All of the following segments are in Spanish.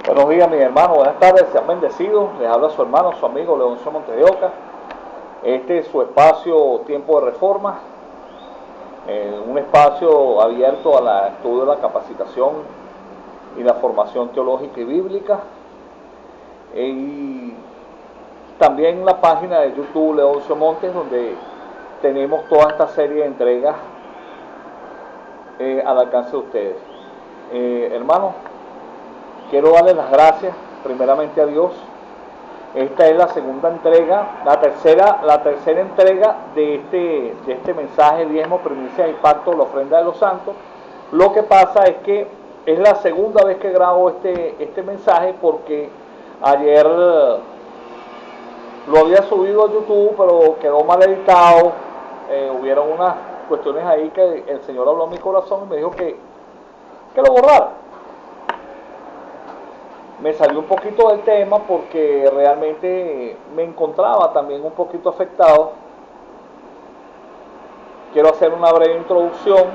Buenos días, mis hermanos, buenas tardes, sean bendecidos. Les habla su hermano, su amigo Leoncio Montes de Oca. Este es su espacio Tiempo de Reforma, un espacio abierto al estudio de la capacitación y la formación teológica y bíblica. Y también la página de YouTube Leoncio Montes, donde tenemos toda esta serie de entregas al alcance de ustedes. Hermanos, quiero darles las gracias primeramente a Dios. Esta es la segunda entrega, la tercera entrega de este mensaje, diezmo, primicias y pacto, la ofrenda de los santos. Lo que pasa es que es la segunda vez que grabo este mensaje, porque ayer lo había subido a YouTube, pero quedó mal editado. Hubieron unas cuestiones ahí que el Señor habló a mi corazón y me dijo que lo borrara. Me salió un poquito del tema porque realmente me encontraba también un poquito afectado. Quiero hacer una breve introducción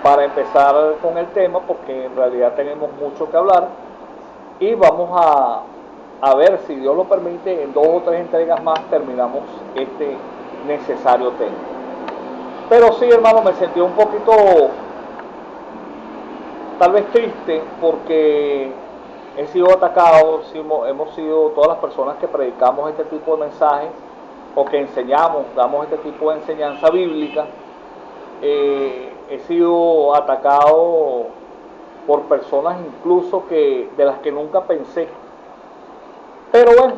para empezar con el tema, porque en realidad tenemos mucho que hablar y vamos a ver, si Dios lo permite, en 2 o 3 entregas más terminamos este necesario tema. Pero sí, hermano, me sentí un poquito tal vez triste, porque he sido atacado, hemos sido todas las personas que predicamos este tipo de mensajes o que enseñamos, damos este tipo de enseñanza bíblica. He sido atacado por personas incluso de las que nunca pensé. Pero bueno,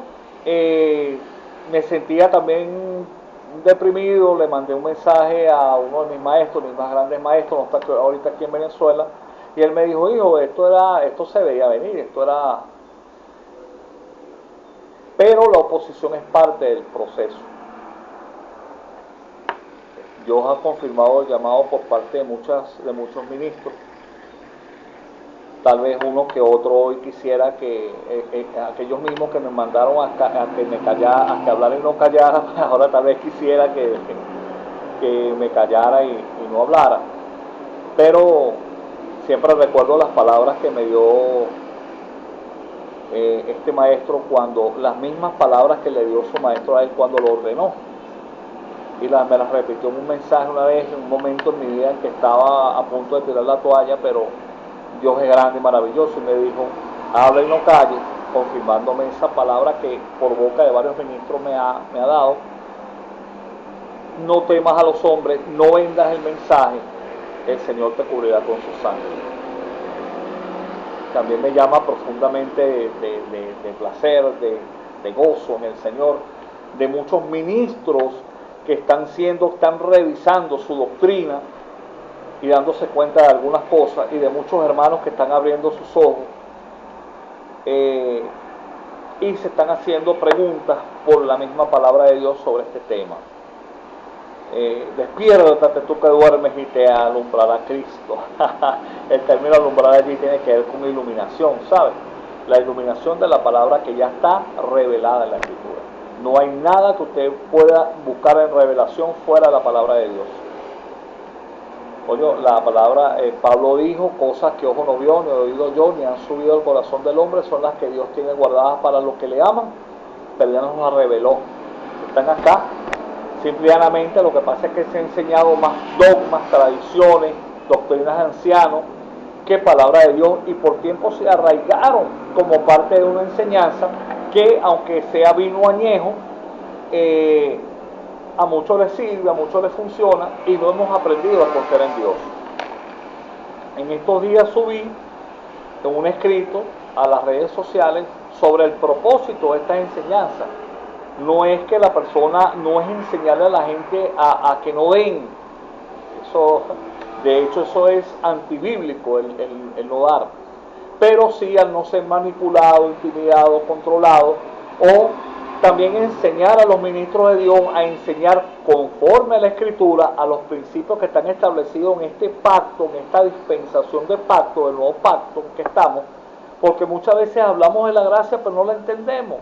me sentía también deprimido. Le mandé un mensaje a uno de mis maestros, mis más grandes maestros, no está ahorita aquí en Venezuela, y él me dijo: hijo, esto se veía venir, esto era... Pero la oposición es parte del proceso. Dios ha confirmado el llamado por parte de muchos ministros. Tal vez uno que otro hoy quisiera que aquellos mismos que me mandaron a que me callara, a que hablara y no callara, ahora tal vez quisiera que me callara y no hablara. Pero siempre recuerdo las palabras que me dio este maestro, cuando las mismas palabras que le dio su maestro a él cuando lo ordenó. Y me las repitió en un mensaje una vez, en un momento en mi vida en que estaba a punto de tirar la toalla, pero Dios es grande y maravilloso, y me dijo: habla y no calles, confirmándome esa palabra que por boca de varios ministros me ha dado: no temas a los hombres, no vendas el mensaje, el Señor te cubrirá con su sangre. También me llama profundamente de placer, de gozo en el Señor, de muchos ministros que están revisando su doctrina y dándose cuenta de algunas cosas, y de muchos hermanos que están abriendo sus ojos y se están haciendo preguntas por la misma palabra de Dios sobre este tema. Despiértate tú que duermes y te alumbrará Cristo. El término alumbrar allí tiene que ver con iluminación, ¿sabes? La iluminación de la palabra que ya está revelada en la Escritura. No hay nada que usted pueda buscar en revelación fuera de la palabra de Dios. Oye, la palabra, Pablo dijo: cosas que ojo no vio, ni oído yo, ni han subido al corazón del hombre, son las que Dios tiene guardadas para los que le aman, pero ya nos las reveló. Están acá. Simplemente lo que pasa es que se han enseñado más dogmas, tradiciones, doctrinas de ancianos que palabra de Dios, y por tiempo se arraigaron como parte de una enseñanza que, aunque sea vino añejo, a muchos les sirve, a muchos les funciona, y no hemos aprendido a confiar en Dios. En estos días subí un escrito a las redes sociales sobre el propósito de estas enseñanzas. No es que la persona, no es enseñarle a la gente a que no den. Eso, de hecho, eso es antibíblico, el no dar. Pero sí al no ser manipulado, intimidado, controlado, o también enseñar a los ministros de Dios a enseñar conforme a la Escritura, a los principios que están establecidos en este pacto, en esta dispensación de pacto, del nuevo pacto en que estamos, porque muchas veces hablamos de la gracia pero no la entendemos.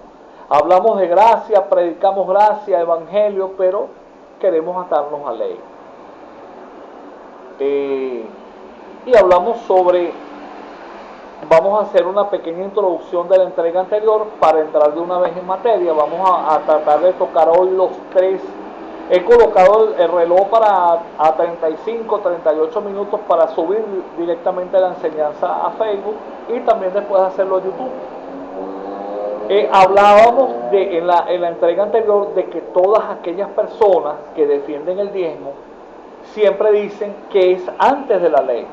Hablamos de gracia, predicamos gracia, evangelio, pero queremos atarnos a ley. Y hablamos sobre vamos a hacer una pequeña introducción de la entrega anterior para entrar de una vez en materia. Vamos a tratar de tocar hoy los tres. He colocado el reloj para a 35, 38 minutos para subir directamente la enseñanza a Facebook y también después hacerlo a YouTube. Hablábamos en la entrega anterior de que todas aquellas personas que defienden el diezmo siempre dicen que es antes de la ley,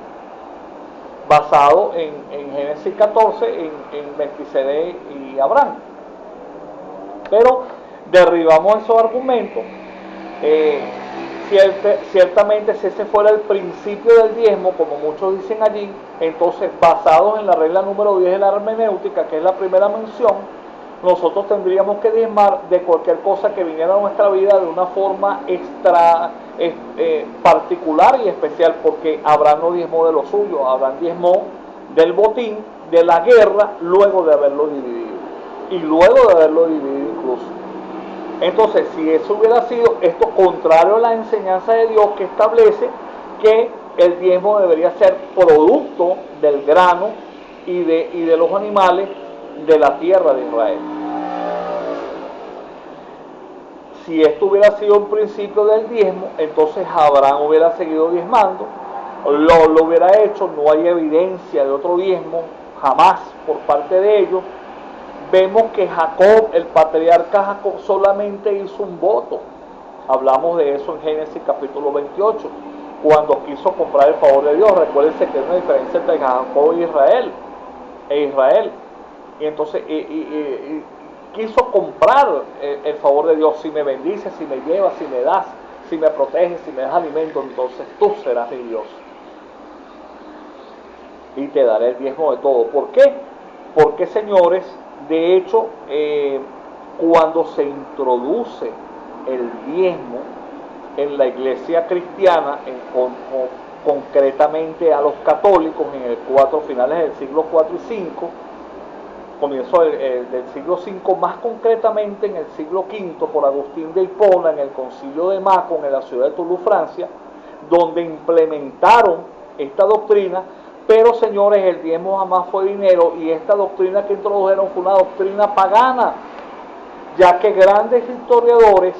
basado en Génesis 14, en Melquisedec y Abraham. Pero derribamos esos argumentos. Ciertamente, si ese fuera el principio del diezmo, como muchos dicen allí, entonces basados en la regla número 10 de la hermenéutica, que es la primera mención, nosotros tendríamos que diezmar de cualquier cosa que viniera a nuestra vida de una forma particular y especial, porque Abraham no diezmó de lo suyo, Abraham diezmó del botín, de la guerra, luego de haberlo dividido, y luego de haberlo dividido incluso. Entonces, si eso hubiera sido esto contrario a la enseñanza de Dios, que establece que el diezmo debería ser producto del grano y de los animales de la tierra de Israel. Si esto hubiera sido un principio del diezmo, entonces Abraham hubiera seguido diezmando, lo hubiera hecho. No hay evidencia de otro diezmo jamás por parte de ellos. Vemos que Jacob, el patriarca Jacob, solamente hizo un voto. Hablamos de eso en Génesis capítulo 28, cuando quiso comprar el favor de Dios. Recuérdense que hay una diferencia entre Jacob e Israel. Y entonces quiso comprar el favor de Dios. Si me bendices, si me llevas, si me das, si me proteges, si me das alimento, entonces tú serás mi Dios. Y te daré el diezmo de todo. ¿Por qué? Porque, señores, de hecho, cuando se introduce el diezmo en la iglesia cristiana, concretamente a los católicos en finales del siglo IV y V, comienzo del siglo V, más concretamente en el siglo V, por Agustín de Hipona, en el concilio de Macon, en la ciudad de Toulouse, Francia, donde implementaron esta doctrina. Pero, señores, el diezmo jamás fue dinero, y esta doctrina que introdujeron fue una doctrina pagana, ya que grandes historiadores,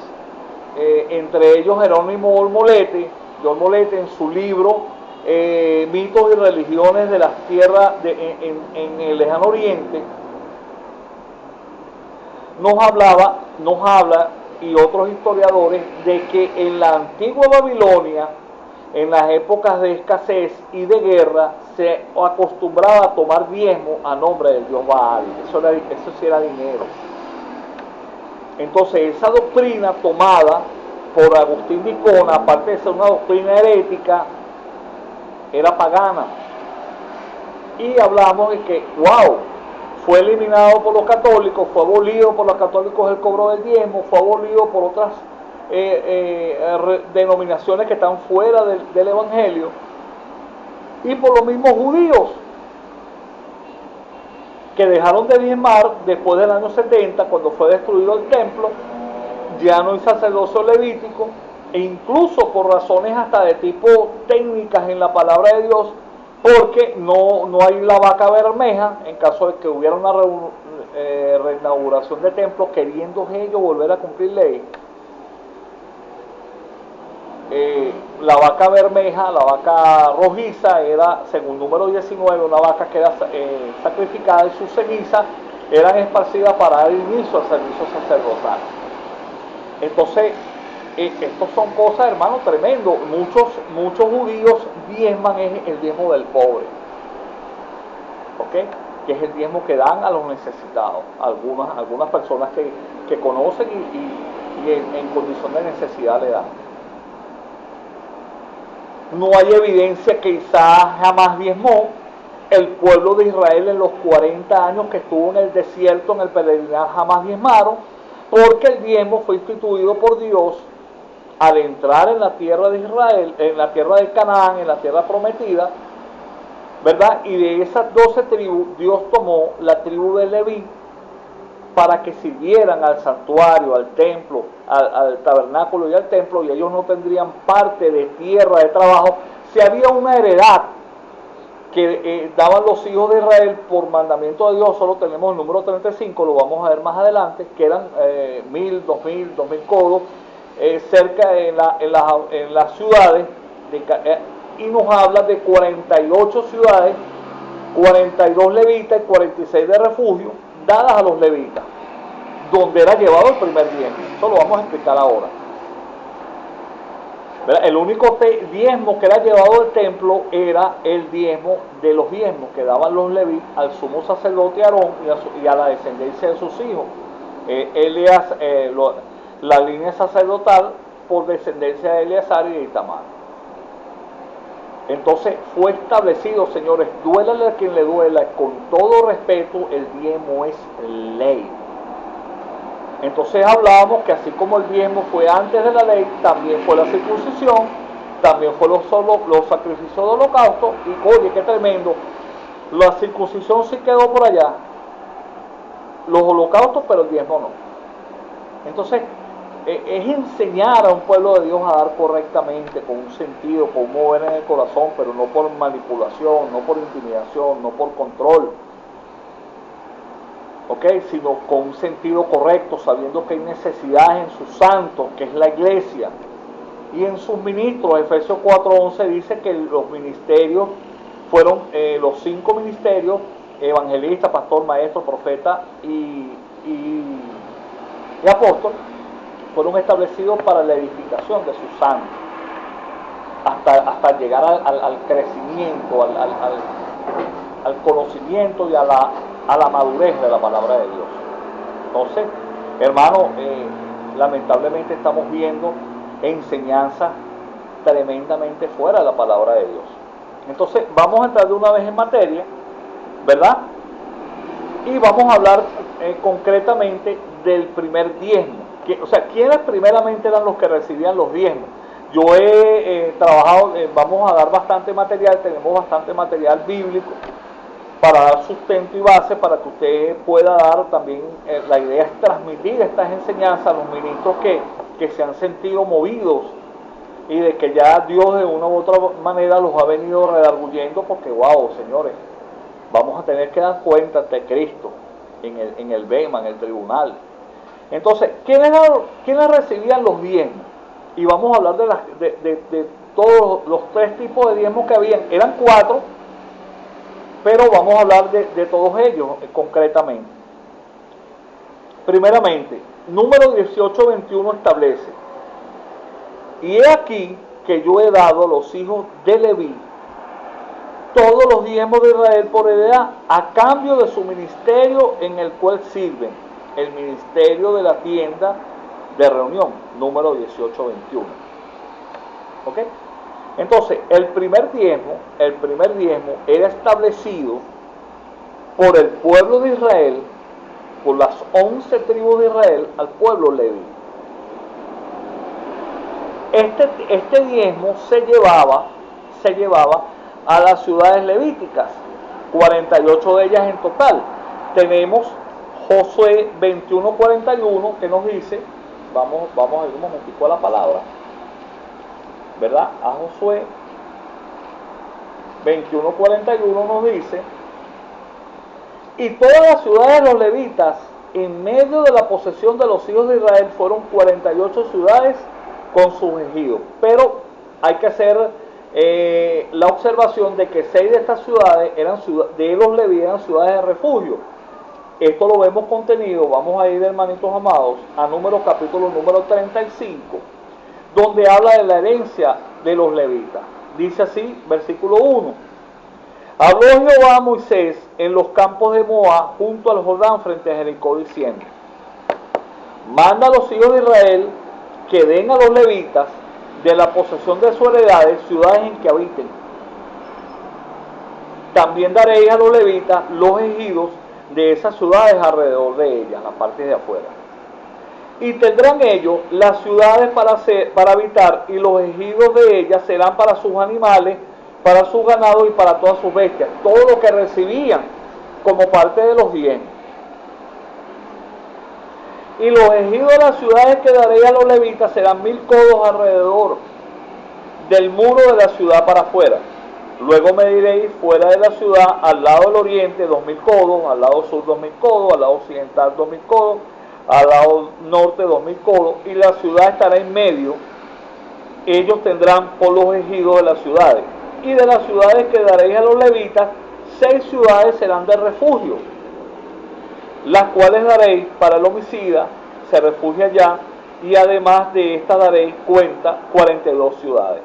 entre ellos Jerónimo John Molete en su libro Mitos y Religiones de las Tierras en el Lejano Oriente, nos habla, y otros historiadores, de que en la antigua Babilonia, en las épocas de escasez y de guerra, se acostumbraba a tomar diezmo a nombre del dios Baal. Eso sí era dinero. Entonces, esa doctrina tomada por Agustín de Hipona, aparte de ser una doctrina herética, era pagana. Y hablamos de que, fue eliminado por los católicos, fue abolido por los católicos el cobro del diezmo, fue abolido por otras denominaciones que están fuera del evangelio, y por los mismos judíos que dejaron de diezmar después del año 70, cuando fue destruido el templo. Ya no hay sacerdocio levítico, e incluso por razones hasta de tipo técnicas en la palabra de Dios, porque no hay la vaca bermeja en caso de que hubiera una reinauguración de templo, queriendo ellos volver a cumplir ley. La vaca bermeja, la vaca rojiza, era, según número 19, una vaca que era sacrificada, y sus cenizas eran esparcidas para dar inicio al servicio sacerdotal. Entonces, estos son cosas, hermano, tremendo. Muchos judíos diezman el diezmo del pobre, ¿ok? Que es el diezmo que dan a los necesitados, algunas personas que conocen y en condición de necesidad le dan. No hay evidencia que Isaac jamás diezmó. El pueblo de Israel en los 40 años que estuvo en el desierto, en el peregrinaje, jamás diezmaron, porque el diezmo fue instituido por Dios al entrar en la tierra de Israel, en la tierra de Canaán, en la tierra prometida, ¿verdad? Y de esas 12 tribus, Dios tomó la tribu de Leví para que sirvieran al santuario, al templo, al tabernáculo y al templo, y ellos no tendrían parte de tierra de trabajo. Si había una heredad que daban los hijos de Israel por mandamiento de Dios. Solo tenemos el número 35, lo vamos a ver más adelante, que eran 1000, 2000, 2000 codos, cerca en las ciudades, y nos habla de 48 ciudades, 42 levitas y 46 de refugio, dadas a los levitas, donde era llevado el primer diezmo. Eso lo vamos a explicar ahora. El único diezmo que era llevado del templo era el diezmo de los diezmos que daban los levitas al sumo sacerdote Aarón y a la descendencia de sus hijos. La línea sacerdotal por descendencia de Eleazar y de Itamar. Entonces fue establecido, señores, duélale a quien le duela, con todo respeto, el diezmo es ley. Entonces hablábamos que así como el diezmo fue antes de la ley, también fue la circuncisión, también fue los sacrificios de holocausto, y oye, qué tremendo, la circuncisión sí quedó por allá, los holocaustos, pero el diezmo no. Entonces, es enseñar a un pueblo de Dios a dar correctamente, con un sentido, con un mover en el corazón, pero no por manipulación, no por intimidación, no por control. Sino con un sentido correcto, sabiendo que hay necesidades en sus santos, que es la iglesia, y en sus ministros. Efesios 4:11 dice que los ministerios fueron los 5 ministerios: evangelista, pastor, maestro, profeta y apóstol, fueron establecidos para la edificación de sus santos, hasta llegar al crecimiento, al conocimiento y a la madurez de la palabra de Dios. Entonces, hermano, lamentablemente estamos viendo enseñanzas tremendamente fuera de la palabra de Dios. Entonces, vamos a entrar de una vez en materia, ¿verdad? Y vamos a hablar concretamente del primer diezmo. ¿Quiénes primeramente eran los que recibían los diezmos? Yo he trabajado, vamos a dar bastante material, tenemos bastante material bíblico para dar sustento y base, para que usted pueda dar también, la idea es transmitir estas enseñanzas a los ministros que se han sentido movidos y de que ya Dios de una u otra manera los ha venido redarguyendo, porque wow, señores, vamos a tener que dar cuenta ante Cristo en el Bema, en el tribunal. Entonces, ¿quiénes recibían los diezmos? Y vamos a hablar de todos los 3 tipos de diezmos que habían. Eran 4, pero vamos a hablar de todos ellos concretamente. Primeramente, número 18:21 establece: y he aquí que yo he dado a los hijos de Leví todos los diezmos de Israel por heredad, a cambio de su ministerio en el cual sirven, el ministerio de la tienda de reunión, número 18:21. ¿Ok? Entonces, el primer diezmo era establecido por el pueblo de Israel, por las 11 tribus de Israel, al pueblo Leví. Este diezmo se llevaba a las ciudades levíticas, 48 de ellas en total. Tenemos Josué 21:41 que nos dice, vamos a ir un momentico a la palabra, ¿verdad? A Josué 21:41 nos dice: y todas las ciudades de los levitas en medio de la posesión de los hijos de Israel fueron 48 ciudades con sus ejidos. Pero hay que hacer la observación de que 6 de estas ciudades de los levitas eran ciudades de refugio. Esto lo vemos contenido, vamos a ir, hermanitos amados, a capítulo número 35, donde habla de la herencia de los levitas. Dice así, versículo 1: habló Jehová a Moisés en los campos de Moab, junto al Jordán, frente a Jericó, diciendo: manda a los hijos de Israel que den a los levitas de la posesión de sus heredades ciudades en que habiten. También daréis a los levitas los ejidos de esas ciudades alrededor de ellas, la parte de afuera. Y tendrán ellos las ciudades para habitar, y los ejidos de ellas serán para sus animales, para sus ganados y para todas sus bestias. Todo lo que recibían como parte de los diezmos. Y los ejidos de las ciudades que daré a los levitas serán 1000 codos alrededor del muro de la ciudad para afuera. Luego mediréis fuera de la ciudad, al lado del oriente 2000 codos, al lado sur 2000 codos, al lado occidental 2000 codos, al lado norte 2000 codos, y la ciudad estará en medio. Ellos tendrán por los ejidos de las ciudades, y de las ciudades que daréis a los levitas, 6 ciudades serán de refugio, las cuales daréis para el homicida, se refugia allá, y además de estas daréis cuenta 42 ciudades.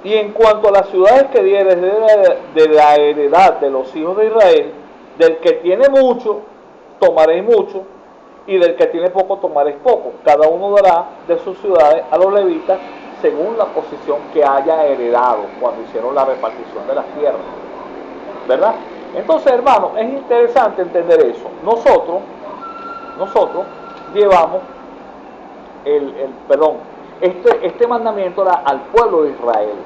Y en cuanto a las ciudades que dieres de la heredad de los hijos de Israel, del que tiene mucho, tomaréis mucho, y del que tiene poco, tomaréis poco. Cada uno dará de sus ciudades a los levitas según la posición que haya heredado cuando hicieron la repartición de las tierras. ¿Verdad? Entonces, hermanos, es interesante entender eso. Nosotros llevamos este mandamiento era al pueblo de Israel.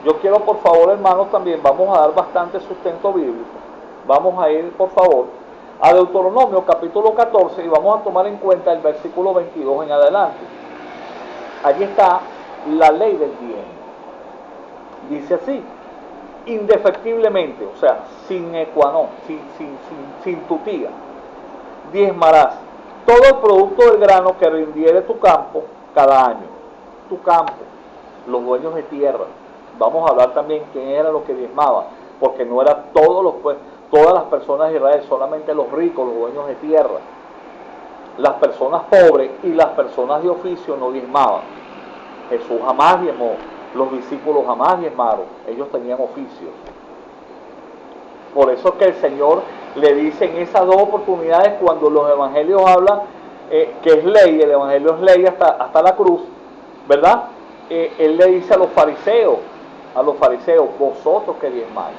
Yo quiero, por favor, hermanos, también vamos a dar bastante sustento bíblico. Vamos a ir, por favor, a Deuteronomio capítulo 14 y vamos a tomar en cuenta el versículo 22 en adelante. Allí está la ley del diezmo. Dice así: indefectiblemente, o sea, sin ecuanón, sin tutía, diezmarás todo el producto del grano que rindiere tu campo cada año. Tu campo, los dueños de tierra. Vamos a hablar también quién era lo que diezmaba, porque no era todas las personas de Israel, solamente los ricos, los dueños de tierra. Las personas pobres y las personas de oficio no diezmaban. Jesús jamás diezmó, los discípulos jamás diezmaron, ellos tenían oficios. Por eso que el Señor le dice en esas dos oportunidades, cuando los evangelios hablan que es ley, el evangelio es ley hasta la cruz, ¿verdad? Él le dice a los fariseos, vosotros que diezmáis.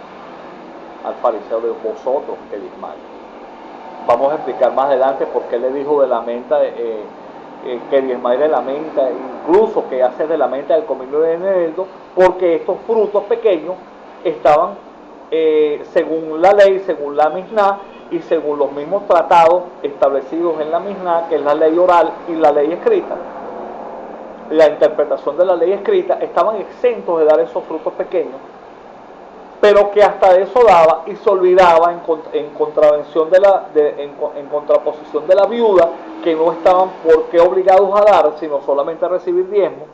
Al fariseo de vosotros que diezmáis. Vamos a explicar más adelante por qué le dijo de la menta, que diezmáis de la menta, incluso que hace de la menta del comino de eneldo, porque estos frutos pequeños estaban según la ley, según la Misná y según los mismos tratados establecidos en la Misná, que es la ley oral y la ley escrita, la interpretación de la ley escrita, estaban exentos de dar esos frutos pequeños, pero que hasta eso daba y se olvidaba en contraposición de la viuda, que no estaban por qué obligados a dar, sino solamente a recibir diezmo.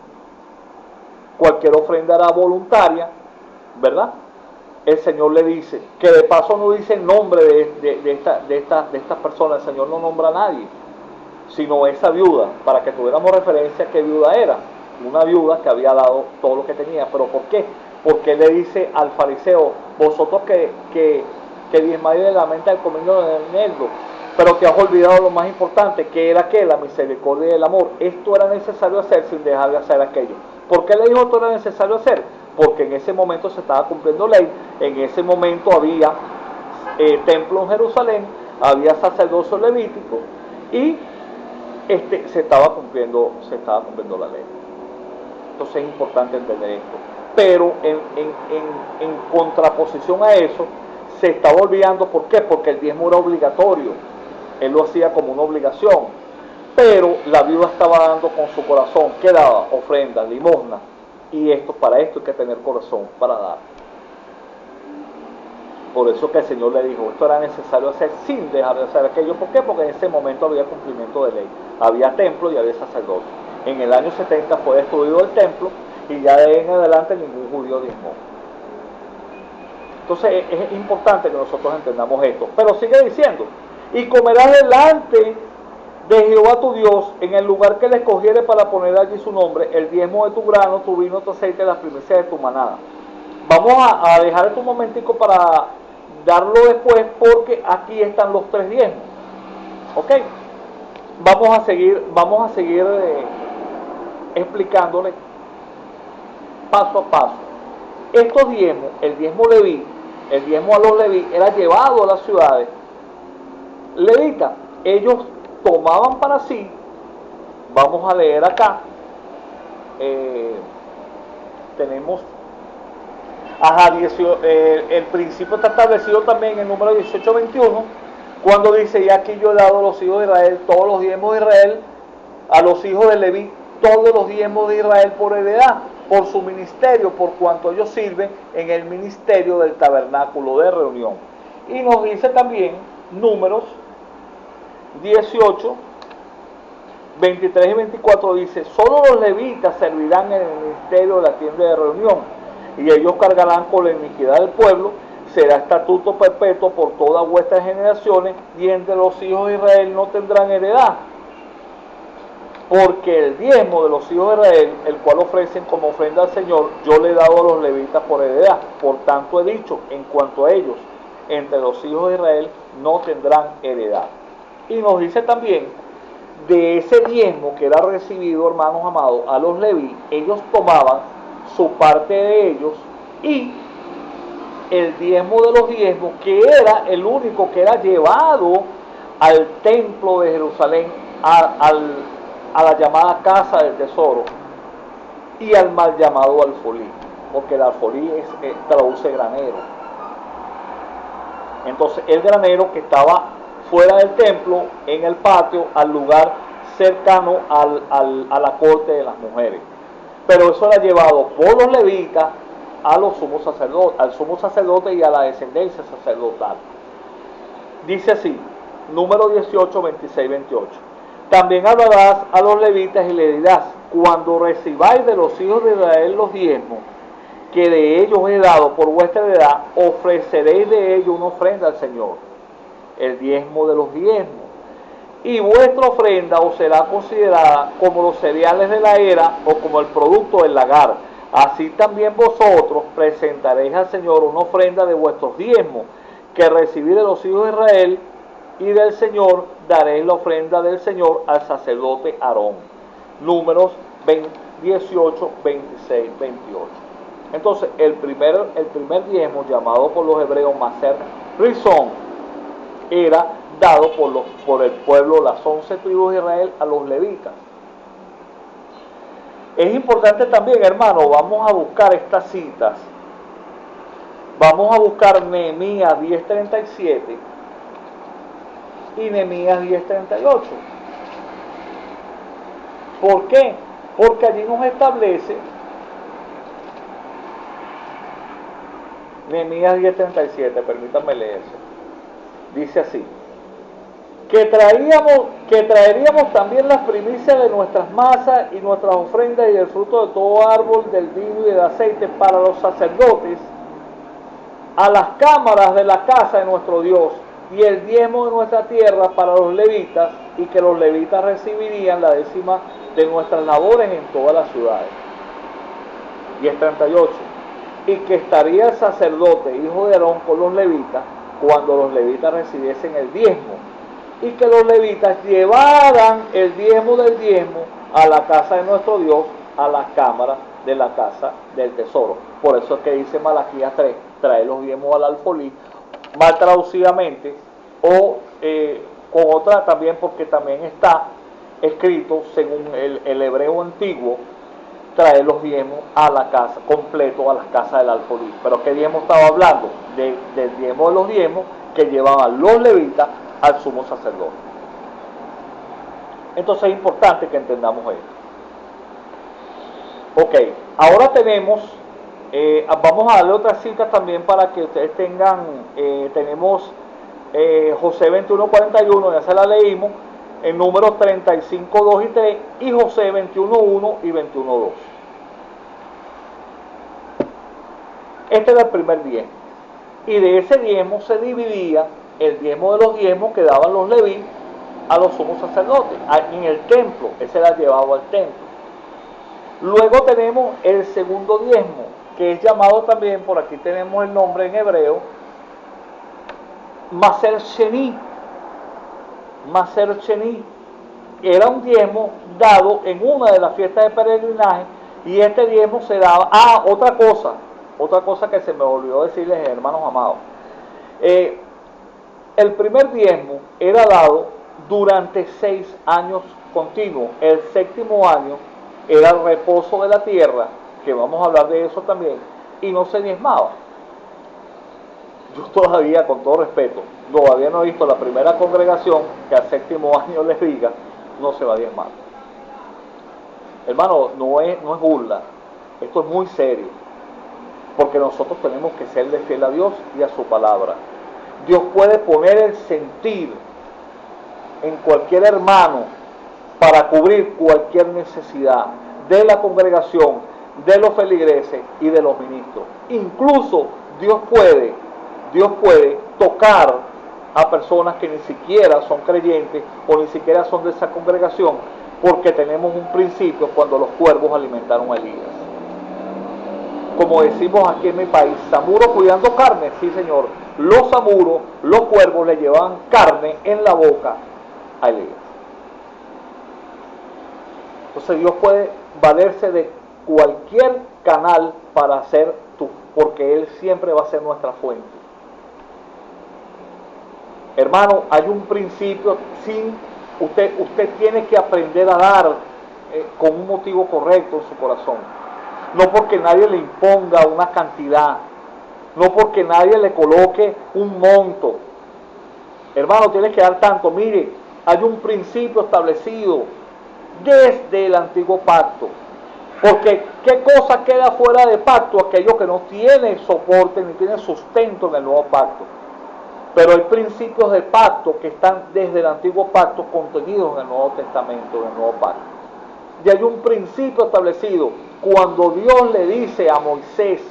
Cualquier ofrenda era voluntaria, ¿verdad? El Señor le dice, que de paso no dice el nombre de estas personas, el Señor no nombra a nadie, sino esa viuda, para que tuviéramos referencia a qué viuda era, una viuda que había dado todo lo que tenía. ¿Pero por qué? Porque le dice al fariseo, vosotros que diezmáis de la menta del comino del eneldo, pero que has olvidado lo más importante, que era que la misericordia y el amor. Esto era necesario hacer sin dejar de hacer aquello. ¿Por qué le dijo esto era necesario hacer? Porque en ese momento se estaba cumpliendo ley, en ese momento había templo en Jerusalén, había sacerdocio levítico y se estaba cumpliendo la ley. Entonces es importante entender esto. Pero en contraposición a eso, se estaba olvidando. ¿Por qué? Porque el diezmo era obligatorio. Él lo hacía como una obligación. Pero la viuda estaba dando con su corazón. ¿Qué daba? Ofrenda, limosna. Y para esto hay que tener corazón para dar. Por eso que el Señor le dijo, esto era necesario hacer sin dejar de hacer aquello. ¿Por qué? Porque en ese momento había cumplimiento de ley. Había templo y había sacerdocio. En el año 70 fue destruido el templo y ya de ahí en adelante ningún judío diezmó. Entonces es importante que nosotros entendamos esto. Pero sigue diciendo, y comerás delante de Jehová tu Dios en el lugar que le escogiere para poner allí su nombre, el diezmo de tu grano, tu vino, tu aceite, las primicias de tu manada. Vamos a dejar esto un momentico para darlo después, porque aquí están los 3 diezmos. ¿Ok? Vamos a seguir explicándole paso a paso. Estos diezmos, el diezmo leví, el diezmo a los leví, era llevado a las ciudades levitas. Ellos tomaban para sí, vamos a leer acá, tenemos, el principio está establecido también en el número 18:21, cuando dice, y aquí yo he dado a los hijos de Israel, todos los diezmos de Israel, a los hijos de Leví, todos los diezmos de Israel por heredad, por su ministerio, por cuanto ellos sirven en el ministerio del tabernáculo de reunión. Y nos dice también Números 18, 23 y 24, dice: solo los levitas servirán en el ministerio de la tienda de reunión, y ellos cargarán con la iniquidad del pueblo. Será estatuto perpetuo por todas vuestras generaciones, y entre los hijos de Israel no tendrán heredad. Porque el diezmo de los hijos de Israel, el cual ofrecen como ofrenda al Señor, yo le he dado a los levitas por heredad. Por tanto he dicho, en cuanto a ellos, entre los hijos de Israel no tendrán heredad. Y nos dice también, de ese diezmo que era recibido, hermanos amados, a los leví, ellos tomaban su parte de ellos, y el diezmo de los diezmos, que era el único que era llevado al templo de Jerusalén, a la llamada casa del tesoro, y al mal llamado alfolí, porque el alfolí traduce granero. Entonces el granero que estaba fuera del templo, en el patio, al lugar cercano a la corte de las mujeres. Pero eso era llevado por los levitas a los sumos sacerdotes, al sumo sacerdote y a la descendencia sacerdotal. Dice así, Número 18, 26, 28. También hablarás a los levitas y le dirás: cuando recibáis de los hijos de Israel los diezmos, que de ellos he dado por vuestra heredad, ofreceréis de ellos una ofrenda al Señor, el diezmo de los diezmos. Y vuestra ofrenda os será considerada como los cereales de la era o como el producto del lagar. Así también vosotros presentaréis al Señor una ofrenda de vuestros diezmos, que recibí de los hijos de Israel, y del Señor daréis la ofrenda del Señor al sacerdote Aarón. Números 18, 26, 28. Entonces, el primer diezmo, llamado por los hebreos Maser Rizón, era dado por el pueblo, las 11 tribus de Israel, a los levitas. Es importante también, hermano, vamos a buscar estas citas. Vamos a buscar Nehemías 10:37 y Nehemías 10:38. ¿Por qué? Porque allí nos establece, Nehemías 10:37, permítanme leerse. Dice así: que traeríamos también las primicias de nuestras masas y nuestras ofrendas y el fruto de todo árbol del vino y del aceite para los sacerdotes a las cámaras de la casa de nuestro Dios, y el diezmo de nuestra tierra para los levitas, y que los levitas recibirían la décima de nuestras labores en todas las ciudades. 10:38. Y que estaría el sacerdote, hijo de Aarón, con los levitas, cuando los levitas recibiesen el diezmo, y que los levitas llevaran el diezmo del diezmo a la casa de nuestro Dios, a las cámaras de la casa del tesoro. Por eso es que dice Malaquías 3, trae los diezmos al alfolí, mal traducidamente, o con otra también, porque también está escrito según el hebreo antiguo, traer los diezmos a la casa, completo a las casas del alfolí. Pero ¿qué diezmo estaba hablando? Del diezmo de los diezmos que llevaban los levitas al sumo sacerdote. Entonces es importante que entendamos esto. Ok, ahora tenemos, vamos a darle otras citas también para que ustedes tengan, tenemos José 21:41, ya se la leímos, en Números 35, 2 y 3, y José 21:1 y 21:2. Este era el primer diezmo, y de ese diezmo se dividía el diezmo de los diezmos que daban los leví a los sumos sacerdotes en el templo. Ese era llevado al templo. Luego tenemos el segundo diezmo, que es llamado también, por aquí tenemos el nombre en hebreo, Maser Sheni. Maser Sheni era un diezmo dado en una de las fiestas de peregrinaje, y este diezmo se daba. Otra cosa que se me olvidó decirles, hermanos amados. El primer diezmo era dado durante 6 años continuos. El séptimo año era el reposo de la tierra, que vamos a hablar de eso también, y no se diezmaba. Yo todavía, con todo respeto, todavía no he visto la primera congregación que al séptimo año les diga: no se va a diezmar. Hermano, no es burla, esto es muy serio, porque nosotros tenemos que serle fiel a Dios y a su palabra. Dios puede poner el sentir en cualquier hermano para cubrir cualquier necesidad de la congregación, de los feligreses y de los ministros. Incluso Dios puede tocar a personas que ni siquiera son creyentes o ni siquiera son de esa congregación, porque tenemos un principio cuando los cuervos alimentaron a Elías. Como decimos aquí en mi país, Zamuro cuidando carne, sí señor, los zamuros, los cuervos le llevaban carne en la boca a Elías. Entonces Dios puede valerse de cualquier canal para hacer porque Él siempre va a ser nuestra fuente. Hermano, hay un principio, usted tiene que aprender a dar con un motivo correcto en su corazón. No porque nadie le imponga una cantidad, no porque nadie le coloque un monto. Hermano, tienes que dar tanto. Mire, hay un principio establecido desde el antiguo pacto. Porque ¿qué cosa queda fuera de pacto? Aquello que no tiene soporte ni tiene sustento en el nuevo pacto. Pero hay principios de pacto que están desde el antiguo pacto contenidos en el Nuevo Testamento, en el nuevo pacto. Y hay un principio establecido. Cuando Dios le dice a Moisés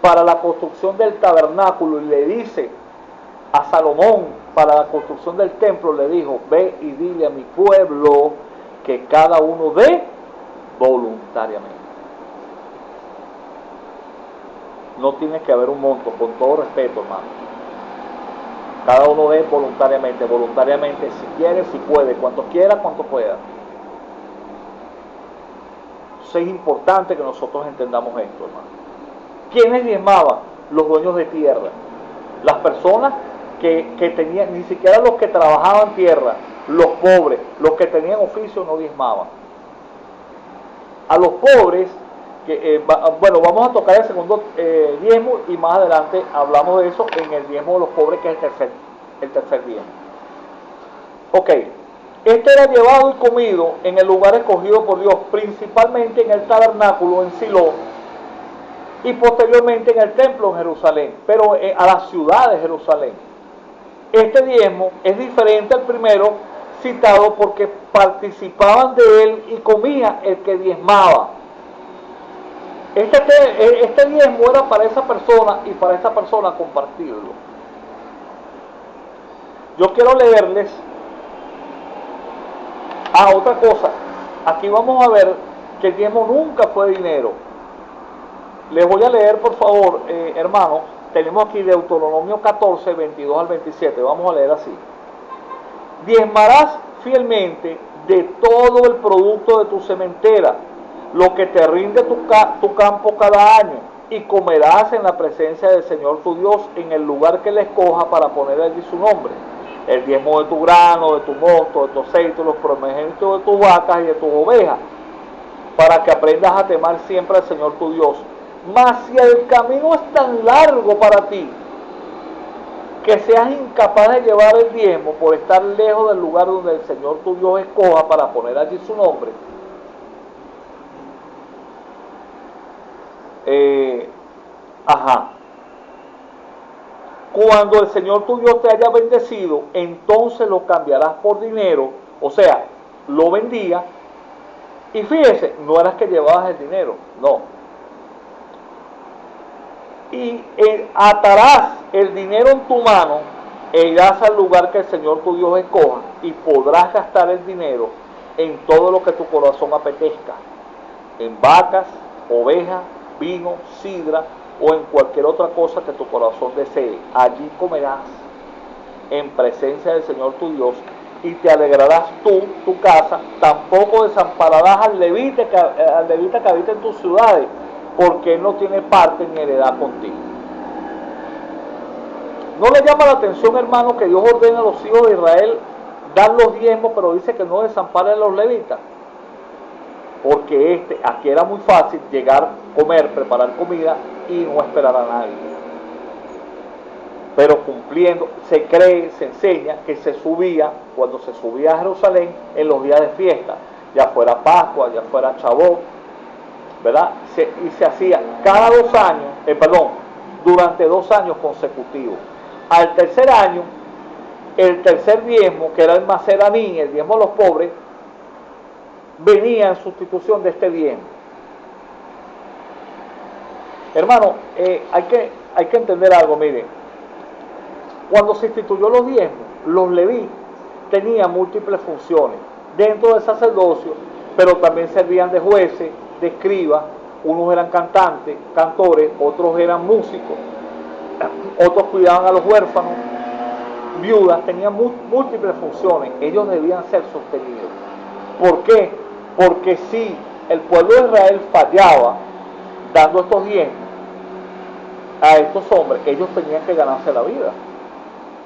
para la construcción del tabernáculo y le dice a Salomón para la construcción del templo, le dijo: ve y dile a mi pueblo que cada uno dé voluntariamente. No tiene que haber un monto, con todo respeto, hermano. Cada uno dé voluntariamente, si quiere, si puede, cuanto quiera, cuanto pueda. Entonces es importante que nosotros entendamos esto, hermano. ¿Quiénes diezmaban? Los dueños de tierra. Las personas que tenían, ni siquiera los que trabajaban tierra, los pobres, los que tenían oficio no diezmaban. A los pobres, bueno, vamos a tocar el segundo diezmo y más adelante hablamos de eso en el diezmo de los pobres, que es el tercer diezmo. Ok, este era llevado y comido en el lugar escogido por Dios, principalmente en el tabernáculo en Silo y posteriormente en el templo en Jerusalén, pero a la ciudad de Jerusalén. Este diezmo es diferente al primero citado porque participaban de él y comía el que diezmaba. Este diezmo era para esa persona y para esa persona compartirlo. Yo quiero leerles otra cosa. Aquí vamos a ver que el diezmo nunca fue dinero. Les voy a leer, por favor, hermanos. Tenemos aquí Deuteronomio 14, 22 al 27. Vamos a leer así. Diezmarás fielmente de todo el producto de tu sementera, lo que te rinde tu campo cada año, y comerás en la presencia del Señor tu Dios en el lugar que le escoja para poner allí su nombre. El diezmo de tu grano, de tu mosto, de tu aceite, los primogénitos de tus vacas y de tus ovejas, para que aprendas a temer siempre al Señor tu Dios. Mas si el camino es tan largo para ti que seas incapaz de llevar el diezmo por estar lejos del lugar donde el Señor tu Dios escoja para poner allí su nombre, cuando el Señor tu Dios te haya bendecido, entonces lo cambiarás por dinero, o sea, lo vendías, y fíjese, no eras que llevabas el dinero, no. Y atarás el dinero en tu mano e irás al lugar que el Señor tu Dios escoja, y podrás gastar el dinero en todo lo que tu corazón apetezca, en vacas, ovejas, vino, sidra o en cualquier otra cosa que tu corazón desee. Allí comerás en presencia del Señor tu Dios, y te alegrarás tú, tu casa. Tampoco desampararás al levita que habita en tus ciudades, porque él no tiene parte ni heredad contigo. ¿No le llama la atención, hermano, que Dios ordena a los hijos de Israel dar los diezmos, pero dice que no desamparen a los levitas? Porque aquí era muy fácil llegar, comer, preparar comida y no esperar a nadie. Pero cumpliendo, se cree, se enseña que se subía, cuando se subía a Jerusalén, en los días de fiesta. ya fuera Pascua, ya fuera Chabot, ¿verdad? Y se hacía cada 2 años, durante 2 años consecutivos. Al tercer año, el tercer diezmo, que era el maceraní, el diezmo de los pobres, venía en sustitución de este diezmo. Hermano, hay que entender algo, miren. Cuando se instituyó los diezmos, los leví tenían múltiples funciones dentro del sacerdocio, pero también servían de jueces, de escribas. Unos eran cantantes, cantores, otros eran músicos, otros cuidaban a los huérfanos, viudas, tenían múltiples funciones. Ellos debían ser sostenidos. ¿Por qué? Porque si el pueblo de Israel fallaba dando estos diezmos a estos hombres, ellos tenían que ganarse la vida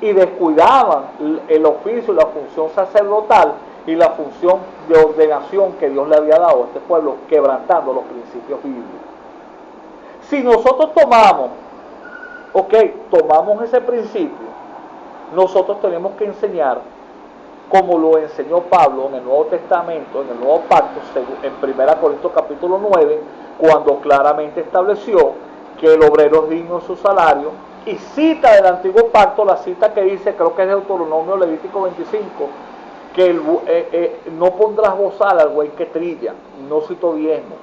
y descuidaban el oficio y la función sacerdotal y la función de ordenación que Dios le había dado a este pueblo, quebrantando los principios bíblicos. Si nosotros tomamos ese principio, nosotros tenemos que enseñar como lo enseñó Pablo en el Nuevo Testamento, en el Nuevo Pacto, en 1 Corintios capítulo 9, cuando claramente estableció que el obrero es digno de su salario, y cita del Antiguo Pacto, la cita que dice, creo que es de Deuteronomio Levítico 25, que no pondrás bozal al güey que trilla, no citó diezmo,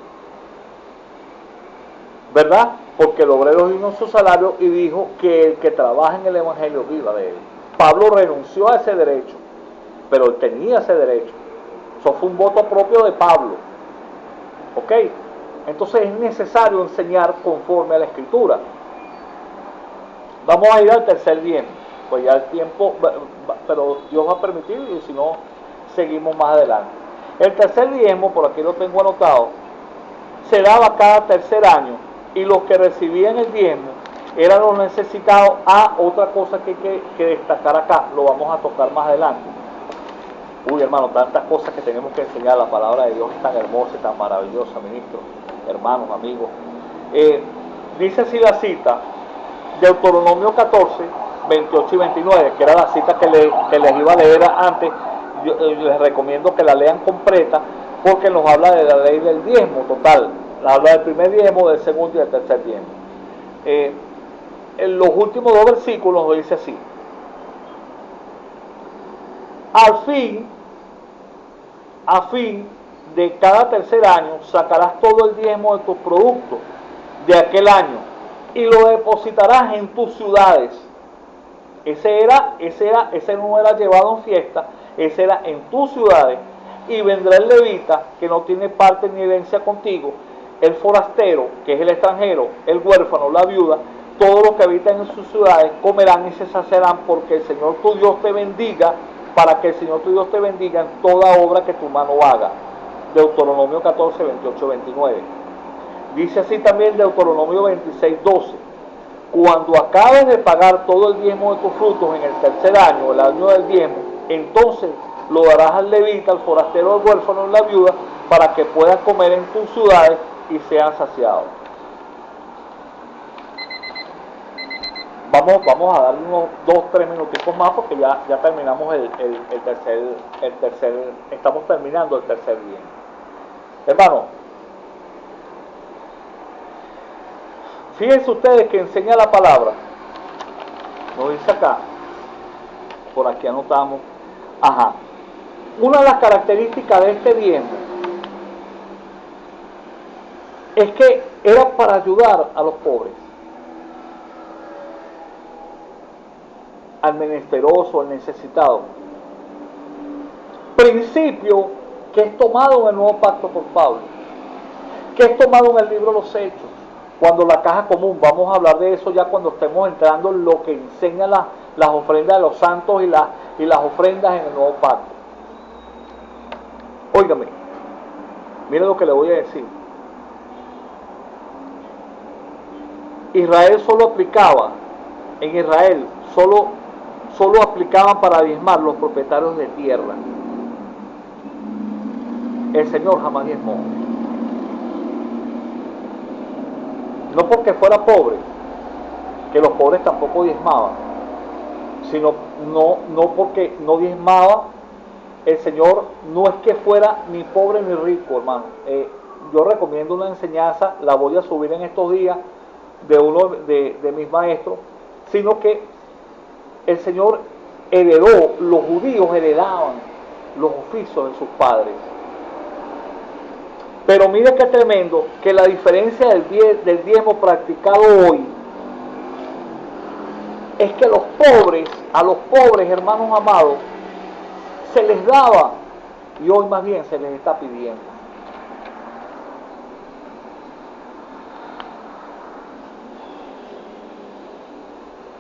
¿verdad? Porque el obrero es digno de su salario, y dijo que el que trabaja en el Evangelio viva de él. Pablo renunció a ese derecho, pero él tenía ese derecho. Eso fue un voto propio de Pablo. ¿Ok? Entonces es necesario enseñar conforme a la Escritura. Vamos a ir al tercer diezmo. Pues ya el tiempo, pero Dios va a permitir, y si no, seguimos más adelante. El tercer diezmo, por aquí lo tengo anotado, se daba cada tercer año, y los que recibían el diezmo eran los necesitados. Otra cosa que hay que destacar acá, lo vamos a tocar más adelante. Uy, hermano, tantas cosas que tenemos que enseñar. La palabra de Dios es tan hermosa y tan maravillosa, ministro, hermanos, amigos. Dice así la cita, Deuteronomio 14, 28 y 29, que era la cita que les iba a leer antes. Yo les recomiendo que la lean completa, porque nos habla de la ley del diezmo total. Habla del primer diezmo, del segundo y del tercer diezmo. En los últimos 2 versículos lo dice así: a fin de cada tercer año sacarás todo el diezmo de tus productos de aquel año y lo depositarás en tus ciudades. Ese no era llevado en fiesta, ese era en tus ciudades. Y vendrá el levita, que no tiene parte ni herencia contigo, el forastero, que es el extranjero, el huérfano, la viuda, todos los que habitan en sus ciudades comerán y se saciarán, porque el Señor tu Dios te bendiga, para que el Señor tu Dios te bendiga en toda obra que tu mano haga. Deuteronomio 14, 28, 29. Dice así también Deuteronomio 26, 12. Cuando acabes de pagar todo el diezmo de tus frutos en el tercer año, el año del diezmo, entonces lo darás al levita, al forastero, al huérfano y la viuda, para que puedan comer en tus ciudades y sean saciados. Vamos a darle unos 2-3 minuticos más, porque ya terminamos el tercer, estamos terminando el tercer diezmo. Hermano, fíjense ustedes que enseña la palabra. Nos dice acá, por aquí anotamos, una de las características de este diezmo es que era para ayudar a los pobres, al menesteroso, al necesitado. Principio que es tomado en el Nuevo Pacto por Pablo, que es tomado en el libro de los Hechos, cuando la caja común, vamos a hablar de eso ya cuando estemos entrando en lo que enseña las ofrendas de los santos y las ofrendas en el Nuevo Pacto. Óigame, mire lo que le voy a decir. Israel solo aplicaba, en Israel solo aplicaban para diezmar los propietarios de tierra. El Señor jamás diezmó. No porque fuera pobre, que los pobres tampoco diezmaban, sino no porque no diezmaba el Señor no es que fuera ni pobre ni rico, hermano. Yo recomiendo una enseñanza, la voy a subir en estos días, de uno de mis maestros, sino que el Señor heredó, los judíos heredaban los oficios de sus padres. Pero mire qué tremendo, que la diferencia del diezmo practicado hoy es que a los pobres, hermanos amados, se les daba y hoy más bien se les está pidiendo.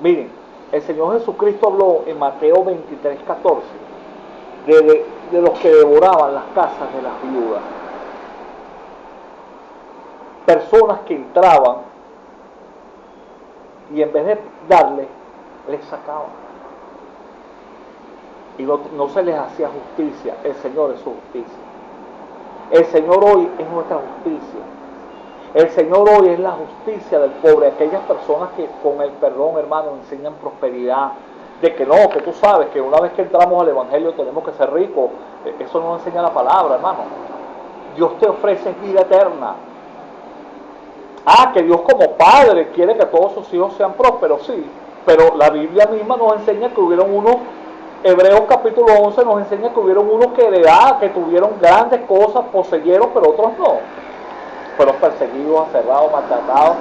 Miren, el Señor Jesucristo habló en Mateo 23:14 de los que devoraban las casas de las viudas. Personas que entraban y en vez de darles, les sacaban. Y no se les hacía justicia. El Señor es su justicia. El Señor hoy es nuestra justicia. El Señor hoy es la justicia del pobre. Aquellas personas que con el perdón, hermano, enseñan prosperidad. De que no, que tú sabes que una vez que entramos al Evangelio tenemos que ser ricos. Eso no enseña la palabra, hermano. Dios te ofrece vida eterna. Que Dios como Padre quiere que todos sus hijos sean prósperos, sí. Pero la Biblia misma nos enseña que hubieron unos, Hebreos capítulo 11 nos enseña que hubieron unos que tuvieron grandes cosas, poseyeron, pero otros no. Fueron perseguidos, aserrados, maltratados,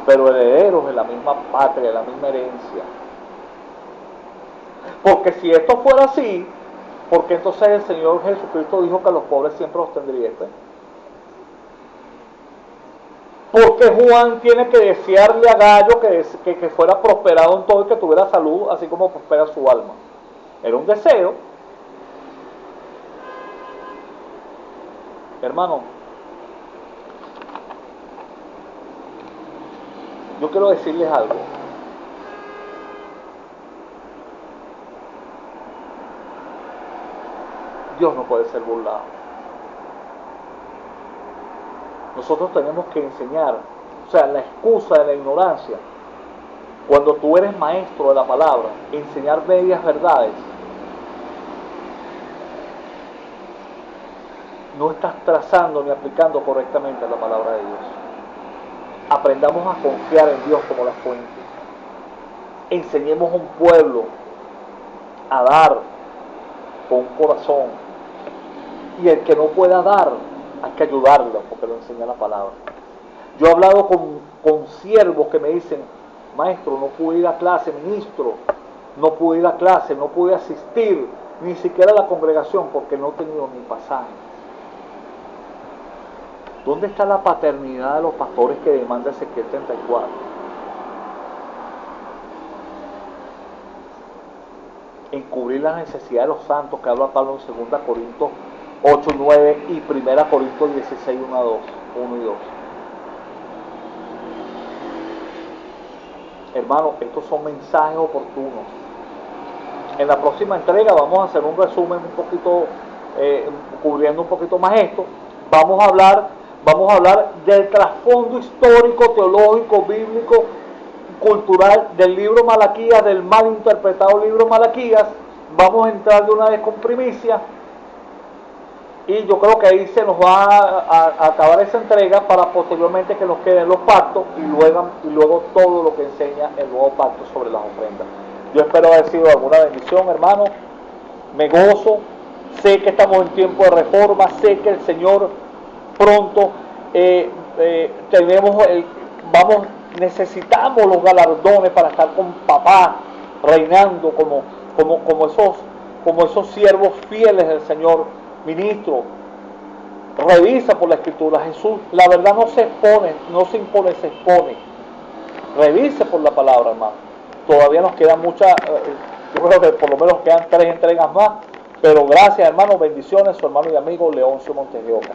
pero herederos de la misma patria, de la misma herencia. Porque si esto fuera así, ¿por qué entonces el Señor Jesucristo dijo que a los pobres siempre los tendría? Porque Juan tiene que desearle a Gallo que fuera prosperado en todo y que tuviera salud, así como prospera su alma. Era un deseo. Hermano, yo quiero decirles algo. Dios no puede ser burlado. Nosotros tenemos que enseñar, o sea, la excusa de la ignorancia, cuando tú eres maestro de la palabra, enseñar medias verdades, no estás trazando ni aplicando correctamente la palabra de Dios. Aprendamos a confiar en Dios como la fuente. Enseñemos a un pueblo a dar con un corazón. Y el que no pueda dar, hay que ayudarlo, porque lo enseña la palabra. Yo he hablado con siervos que me dicen, maestro, no pude ir a clase, ministro, no pude ir a clase, no pude asistir, ni siquiera a la congregación, porque no he tenido ni pasaje. ¿Dónde está la paternidad de los pastores que demanda Ezequiel 34? En cubrir la necesidad de los santos, que habla Pablo en 2 Corintios 8 y 9 y 1 Corintios 16, 1 y 2. Hermano, estos son mensajes oportunos. En la próxima entrega vamos a hacer un resumen un poquito, cubriendo un poquito más esto. Vamos a hablar del trasfondo histórico, teológico, bíblico, cultural del libro Malaquías, del mal interpretado libro Malaquías. Vamos a entrar de una vez con primicia. Y yo creo que ahí se nos va a acabar esa entrega para posteriormente que nos queden los pactos y luego todo lo que enseña el nuevo pacto sobre las ofrendas. Yo espero haber sido alguna bendición, hermano. Me gozo. Sé que estamos en tiempo de reforma. Sé que el Señor pronto necesitamos los galardones para estar con papá reinando como esos siervos fieles del Señor. Ministro, revisa por la Escritura. Jesús, la verdad no se impone, se expone. Revise por la palabra, hermano. Todavía nos quedan muchas, yo creo que por lo menos quedan 3 entregas más. Pero gracias, hermano, bendiciones, su hermano y amigo Leoncio Montes de Oca.